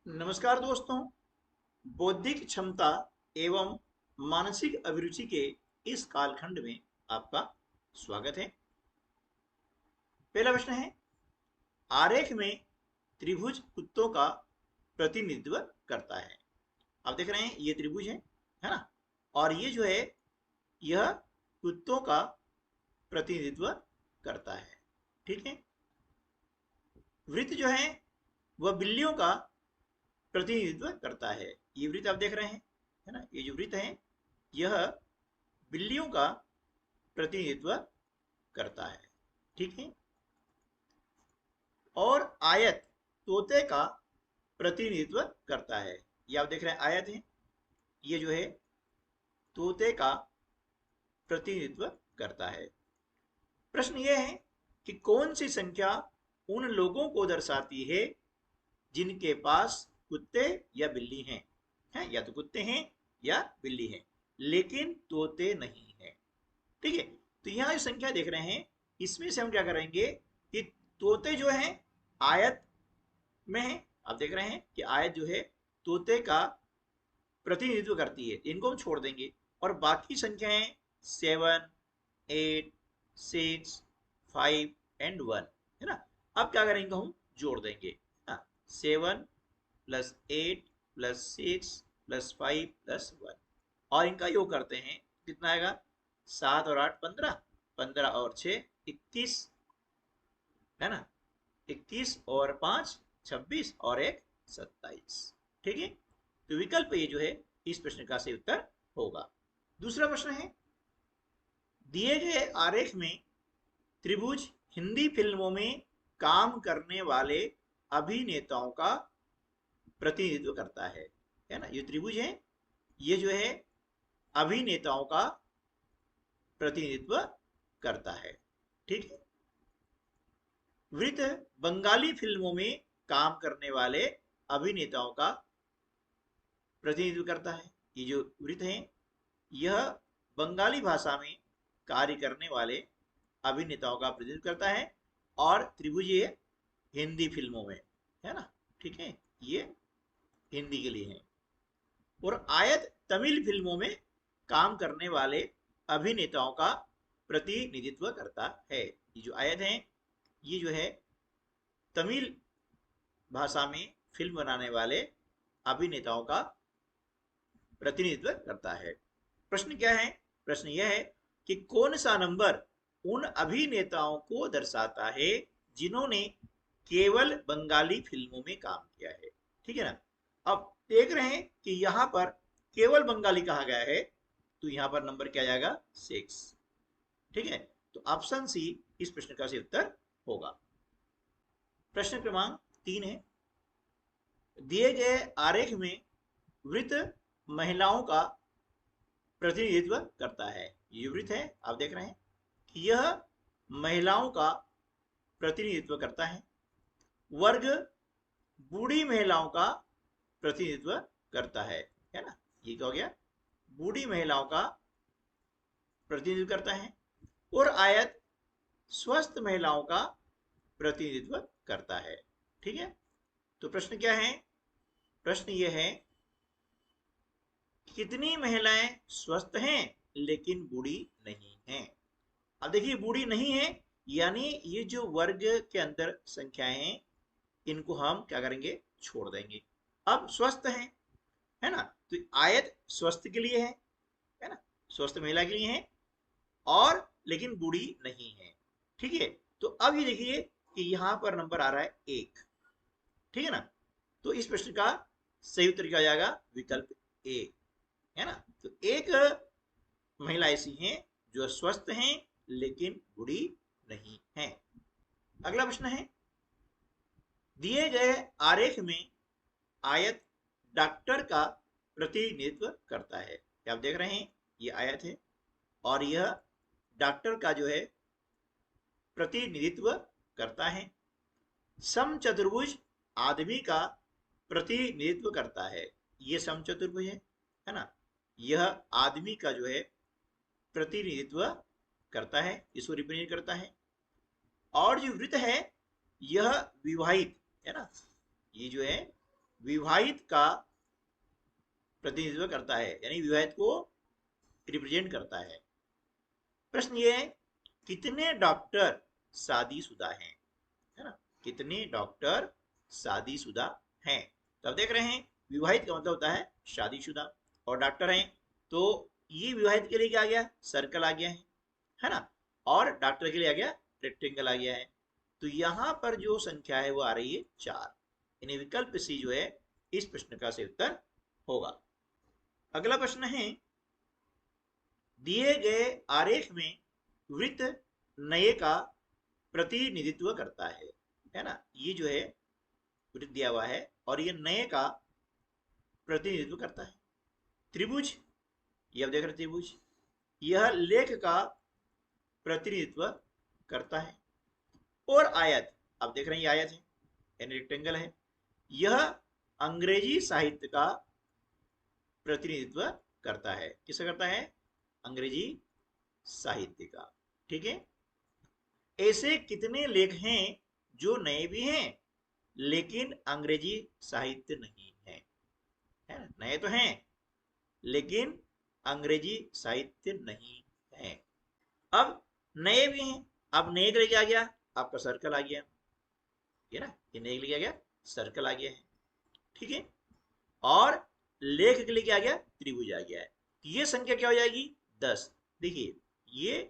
नमस्कार दोस्तों। बौद्धिक क्षमता एवं मानसिक अभिरुचि के इस कालखंड में आपका स्वागत है। पहला प्रश्न है, आरेख में त्रिभुज कुत्तों का प्रतिनिधित्व करता है। आप देख रहे हैं ये त्रिभुज है ना। और ये जो है यह कुत्तों का प्रतिनिधित्व करता है। ठीक है। वृत्त जो है वह बिल्लियों का प्रतिनिधित्व करता है। ये वृत्त आप देख रहे हैं, है ना। ये जो वृत्त है यह बिल्लियों का प्रतिनिधित्व करता है। ठीक है। और आयत तोते का प्रतिनिधित्व करता है। ये आप देख रहे हैं आयत है, ये जो है तोते का प्रतिनिधित्व करता है। प्रश्न यह है कि कौन सी संख्या उन लोगों को दर्शाती है जिनके पास कुत्ते या बिल्ली हैं, या तो कुत्ते हैं या बिल्ली हैं लेकिन तोते नहीं हैं। ठीक है। तो यहां जो संख्या देख रहे हैं इसमें से हम क्या करेंगे कि तोते जो हैं आयत में है। आप देख रहे हैं कि आयत जो है तोते का प्रतिनिधित्व करती है, इनको हम छोड़ देंगे। और बाकी संख्याएं 7, 8, 6, 5 एंड 1 है ना। अब क्या करेंगे, हम जोड़ देंगे। 7 + 8 + 6 + 5 + 1 और इनका योग करते हैं, कितना आएगा? 7 और 8 15, 15 और 6 21, है ना। 21 और 5 26 और 1 27। ठीक है। तो विकल्प ये जो है इस प्रश्न का सही उत्तर होगा। दूसरा प्रश्न है, दिए गए आरेख में त्रिभुज हिंदी फिल्मों में काम करने वाले अभिनेताओं का प्रतिनिधित्व करता है ना। ये त्रिभुज है, ये जो है अभिनेताओं का प्रतिनिधित्व करता है। ठीक है। वृत्त बंगाली फिल्मों में काम करने वाले अभिनेताओं का प्रतिनिधित्व करता है। ये जो वृत्त है यह बंगाली भाषा में कार्य करने वाले अभिनेताओं का प्रतिनिधित्व करता है। और त्रिभुज ये हिंदी फिल्मों में, है ना। ठीक है, ये हिंदी के लिए है। और आयत तमिल फिल्मों में काम करने वाले अभिनेताओं का प्रतिनिधित्व करता है। ये जो आयत है ये जो है तमिल भाषा में फिल्म बनाने वाले अभिनेताओं का प्रतिनिधित्व करता है। प्रश्न क्या है? प्रश्न यह है कि कौन सा नंबर उन अभिनेताओं को दर्शाता है जिन्होंने केवल बंगाली फिल्मों में काम किया है। ठीक है ना। अब देख रहे हैं कि यहां पर केवल बंगाली कहा गया है, तो यहां पर नंबर क्या जाएगा? 6। ठीक है। तो ऑप्शन सी इस प्रश्न का सही उत्तर होगा। प्रश्न क्रमांक 3 है, दिए गए आरेख में वृत्त महिलाओं का प्रतिनिधित्व करता है। ये वृत्त है, आप देख रहे हैं कि यह महिलाओं का प्रतिनिधित्व करता है। वर्ग बूढ़ी महिलाओं का प्रतिनिधित्व करता है ना। ये क्या हो गया? बूढ़ी महिलाओं का प्रतिनिधित्व करता है। और आयत स्वस्थ महिलाओं का प्रतिनिधित्व करता है। ठीक है। तो प्रश्न क्या है? प्रश्न यह है, कितनी महिलाएं स्वस्थ हैं लेकिन बूढ़ी नहीं हैं? अब देखिए बूढ़ी नहीं है यानी ये जो वर्ग के अंदर संख्याएं हैं इनको हम क्या करेंगे? छोड़ देंगे। अब स्वस्थ है ना। तो आयत स्वस्थ के लिए है ना, स्वस्थ महिला के लिए है और लेकिन बूढ़ी नहीं है। ठीक है। तो अब ये देखिए कि यहां पर नंबर आ रहा है 1। ठीक है ना। तो इस प्रश्न का सही उत्तर क्या जाएगा? विकल्प ए, है ना। तो एक महिला ऐसी हैं जो स्वस्थ हैं लेकिन बूढ़ी नहीं है। अगला प्रश्न है, दिए गए आरेख में आयत डॉक्टर का प्रतिनिधित्व करता है। आप देख रहे हैं ये आयत है और यह डॉक्टर का जो है प्रतिनिधित्व करता है। समचतुर्भुज आदमी का प्रतिनिधित्व करता है। ये समचतुर्भुज है ना। यह आदमी का जो है प्रतिनिधित्व करता है, इसको रिप्रेजेंट करता है। और जो वृत्त है यह विवाहित, है ना। ये जो है विवाहित का प्रतिनिधित्व करता है, यानी विवाहित को रिप्रेजेंट करता है। प्रश्न ये है, कितने डॉक्टर शादीशुदा हैं, है ना, कितने डॉक्टर शादीशुदा हैं। तो अब देख रहे हैं विवाहित का मतलब होता है शादीशुदा, और डॉक्टर हैं तो ये विवाहित के लिए क्या आ गया, सर्कल आ गया है ना, और डॉक्टर के लिए आ गया रेक्टेंगल आ गया है। तो यहां पर जो संख्या है वो आ रही है 4, यानी विकल्प सी जो है इस प्रश्न का सही उत्तर होगा। अगला प्रश्न है, दिए गए आरेख में वृत्त नए का प्रतिनिधित्व करता है ना, ये जो है वृत्त दिया हुआ है और ये नए का प्रतिनिधित्व करता है। त्रिभुज, ये आप देख रहे त्रिभुज, यह लेख का प्रतिनिधित्व करता है। और आयत, आप देख रहे हैं ये आयत है यानी रेक्टेंगल है, यह अंग्रेजी साहित्य का प्रतिनिधित्व करता है। किसका करता है, अंग्रेजी साहित्य का। ठीक है, ऐसे कितने लेख हैं जो नए भी हैं लेकिन अंग्रेजी साहित्य नहीं है, है ना, नए तो हैं लेकिन अंग्रेजी साहित्य नहीं है। अब नए भी हैं, अब नए के लिए क्या आ गया, आपका सर्कल आ गया, ये ना, ये नए के लिए आ गया सर्कल आ गया है। ठीक है, और लेख के लिए क्या आ गया, त्रिभुज आ गया है। ये संख्या क्या हो जाएगी, 10। देखिए ये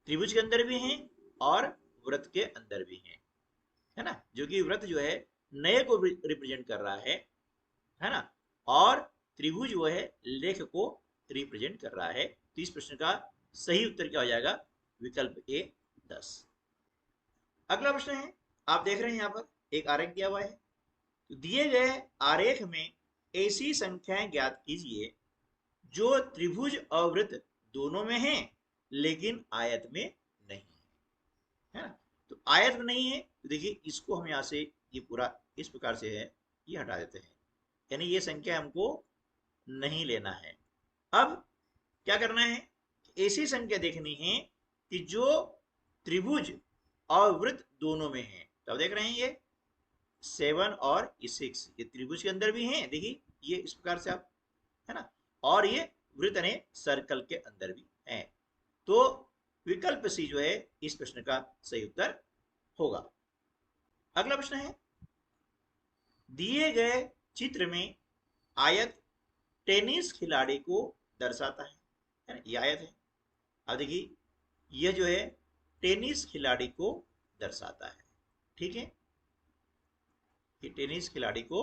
त्रिभुज के अंदर भी हैं और वृत्त के अंदर भी हैं, है ना, जो कि वृत्त जो है नए को रिप्रेजेंट कर रहा है ना, और त्रिभुज वो है लेख को रिप्रेजेंट कर रहा है। तो इस प्रश्न का सही उत्तर क्या हो जाएगा, विकल्प ए 10। अगला प्रश्न है, आप देख रहे हैं यहाँ पर एक आरेख दिया हुआ है, तो दिए गए आरेख में ऐसी संख्याएं ज्ञात कीजिए जो त्रिभुज और वृत्त दोनों में है लेकिन आयत में नहीं है ना। तो आयत में नहीं है तो देखिए इसको हम यहाँ से ये पूरा इस प्रकार से है, ये हटा देते हैं, यानी ये संख्या हमको नहीं लेना है। अब क्या करना है, ऐसी संख्या देखनी है कि जो त्रिभुज और वृत्त दोनों में है। तो अब देख रहे हैं ये 7 और 6 ये त्रिभुज के अंदर भी हैं, देखिए ये इस प्रकार से आप, है ना, और ये वृत्त ने सर्कल के अंदर भी है। तो विकल्प सी जो है इस प्रश्न का सही उत्तर होगा। अगला प्रश्न है, दिए गए चित्र में आयत टेनिस खिलाड़ी को दर्शाता है ना, ये आयत है। अब देखिए यह जो है टेनिस खिलाड़ी को दर्शाता है। ठीक है, ये टेनिस खिलाड़ी को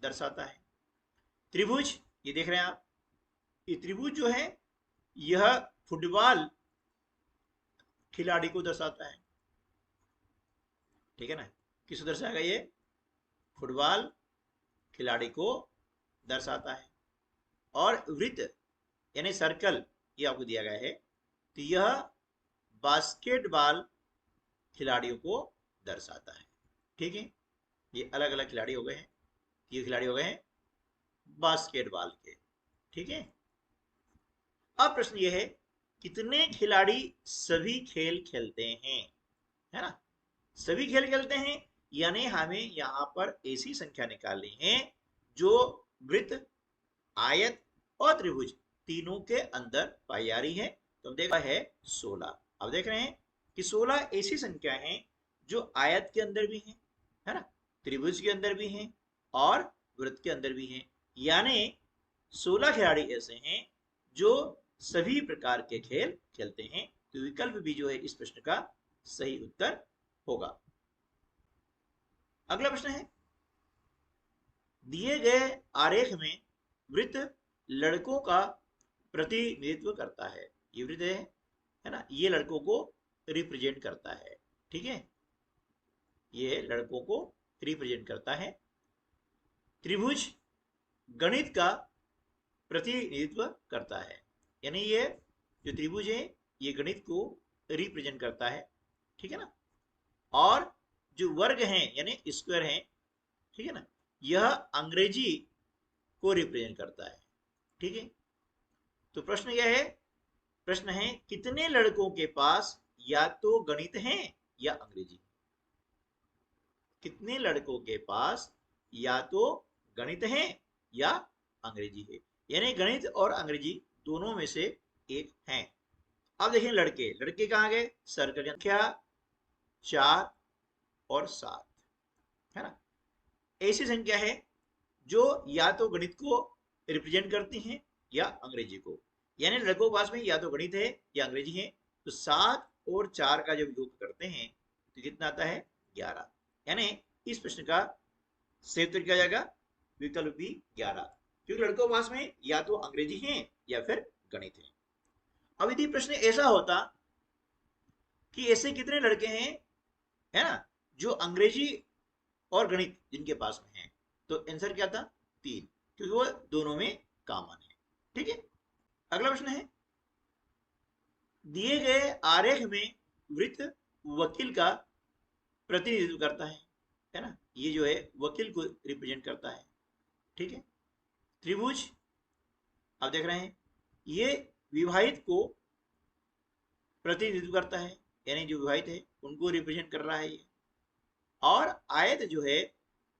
दर्शाता है। त्रिभुज, ये देख रहे हैं आप, ये त्रिभुज जो है यह फुटबॉल खिलाड़ी को दर्शाता है। ठीक है ना, किसको दर्शाएगा, ये फुटबॉल खिलाड़ी को दर्शाता है। और वृत्त यानी सर्कल ये आपको दिया गया है, तो यह बास्केटबॉल खिलाड़ियों को दर्शाता है। ठीक है, ये अलग अलग खिलाड़ी हो गए हैं, ये खिलाड़ी हो गए हैं बास्केटबॉल के। ठीक है, अब प्रश्न ये है, कितने खिलाड़ी सभी खेल खेलते हैं, है ना, सभी खेल खेलते हैं, यानी हमें यहां पर ऐसी संख्या निकालनी है जो वृत्त, आयत और त्रिभुज तीनों के अंदर पाई जा रही है। तो देखा है 16। अब देख रहे हैं कि 16 ऐसी संख्या है जो आयत के अंदर भी है ना, त्रिभुज के अंदर भी है और वृत्त के अंदर भी है, यानी 16 खिलाड़ी ऐसे हैं जो सभी प्रकार के खेल खेलते हैं। तो विकल्प भी जो है इस प्रश्न का सही उत्तर होगा। अगला प्रश्न है, दिए गए आरेख में वृत्त लड़कों का प्रतिनिधित्व करता है। ये वृत्त है ना, ये लड़कों को रिप्रेजेंट करता है। ठीक है, ये लड़कों को रिप्रेजेंट करता है। त्रिभुज गणित का प्रतिनिधित्व करता है, यानी ये जो त्रिभुज है ये गणित को रिप्रेजेंट करता है। ठीक है ना, और जो वर्ग हैं यानी स्क्वायर हैं, ठीक है ना, यह अंग्रेजी को रिप्रेजेंट करता है। ठीक है, तो प्रश्न यह है, प्रश्न है कितने लड़कों के पास या तो गणित है या अंग्रेजी, कितने लड़कों के पास या तो गणित है या अंग्रेजी है, यानी गणित और अंग्रेजी दोनों में से एक है। अब देखिए लड़के, लड़के कहाँ गए? सर्कल संख्या 4 और 7, है ना। ऐसी संख्या है जो या तो गणित को रिप्रेजेंट करती हैं या अंग्रेजी को, यानी लड़कों के पास में या तो गणित है या अंग्रेजी है। तो 7 और 4 का जब योग करते हैं तो कितना आता है? 11। यानी इस प्रश्न का सही उत्तर क्या जाएगा? विकल्प बी 11, क्योंकि लड़कों के पास में या तो अंग्रेजी है या फिर गणित है। अब यदि प्रश्न ऐसा होता कि ऐसे कितने लड़के हैं, है ना, जो अंग्रेजी और गणित जिनके पास में है, तो आंसर क्या था? 3, क्योंकि वो दोनों में कॉमन है। ठीक है, अगला प्रश्न है, दिए गए आरेख में वृत्त वकील का प्रतिनिधित्व करता है ना। ये जो है वकील को रिप्रेजेंट करता है। ठीक है, त्रिभुज आप देख रहे हैं, ये विवाहित को प्रतिनिधित्व करता है, यानी जो विवाहित है उनको रिप्रेजेंट कर रहा है ये। और आयत जो है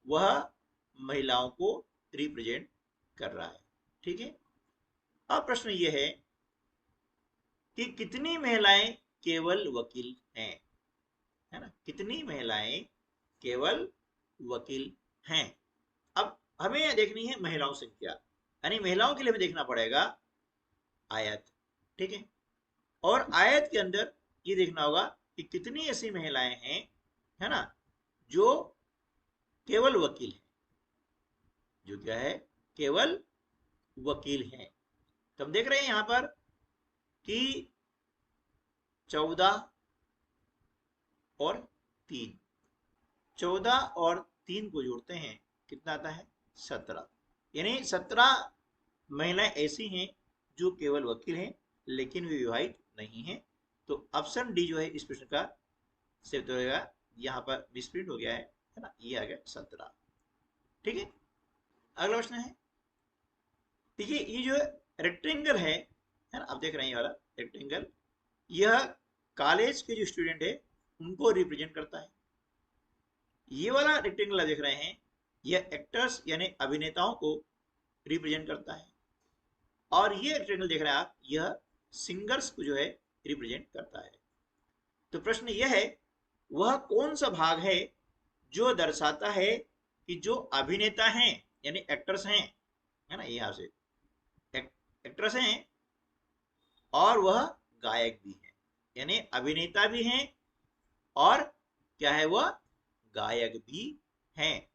वह महिलाओं को रिप्रेजेंट कर रहा है। ठीक है, अब प्रश्न ये है कि कितनी महिलाएं केवल वकील हैं, है ना, कितनी महिलाएं केवल वकील हैं। अब हमें देखनी है महिलाओं संख्या, यानी महिलाओं के लिए हमें देखना पड़ेगा आयत। ठीक है, और आयत के अंदर ये देखना होगा कि कितनी ऐसी महिलाएं हैं, है ना, जो केवल वकील है, जो क्या है? केवल वकील हैं। तो हम देख रहे हैं यहां पर कि 14 और 3, 14 और 3 को जोड़ते हैं कितना आता है? 17, यानी 17 महिलाएं ऐसी हैं जो केवल वकील हैं लेकिन वे विवाहित नहीं हैं। तो ऑप्शन डी जो है इस प्रश्न का सही उत्तर होगा। यहाँ पर मिसप्रिंट हो गया है ना, ये आ गया 17। ठीक है, अगला प्रश्न है, देखिए ये जो रेक्टेंगल है ना, आप देख रहे हैं ये वाला रेक्टेंगल, यह कॉलेज के जो स्टूडेंट है उनको रिप्रेजेंट करता है। ये वाला रेक्टेंगल आप देख रहे हैं, यह एक्टर्स यानी अभिनेताओं को रिप्रेजेंट करता है। और ये रेक्टेंगल देख रहे हैं आप, यह सिंगर्स को जो है रिप्रेजेंट करता है। तो प्रश्न यह है, वह कौन सा भाग है जो दर्शाता है कि जो अभिनेता हैं यानी एक्टर्स हैं, है ना, यहाँ से एक्ट्रेस हैं और वह गायक भी है, यानी अभिनेता भी हैं और क्या है? वह गायक भी हैं।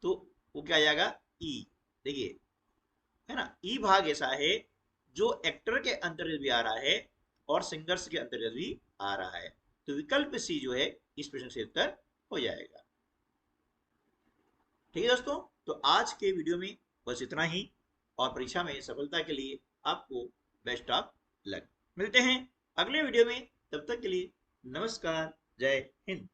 तो वो क्या जाएगा? ई। देखिए, है ना, ई भाग ऐसा है जो एक्टर के अंतर्गत भी आ रहा है और सिंगर्स के अंतर्गत भी आ रहा है। तो विकल्प सी जो है इस प्रश्न से उत्तर हो जाएगा। ठीक है दोस्तों, तो आज के वीडियो में बस इतना ही, और परीक्षा में सफलता के लिए आपको बेस्ट ऑफ लक। मिलते हैं अगले वीडियो में, तब तक के लिए नमस्कार, जय हिंद।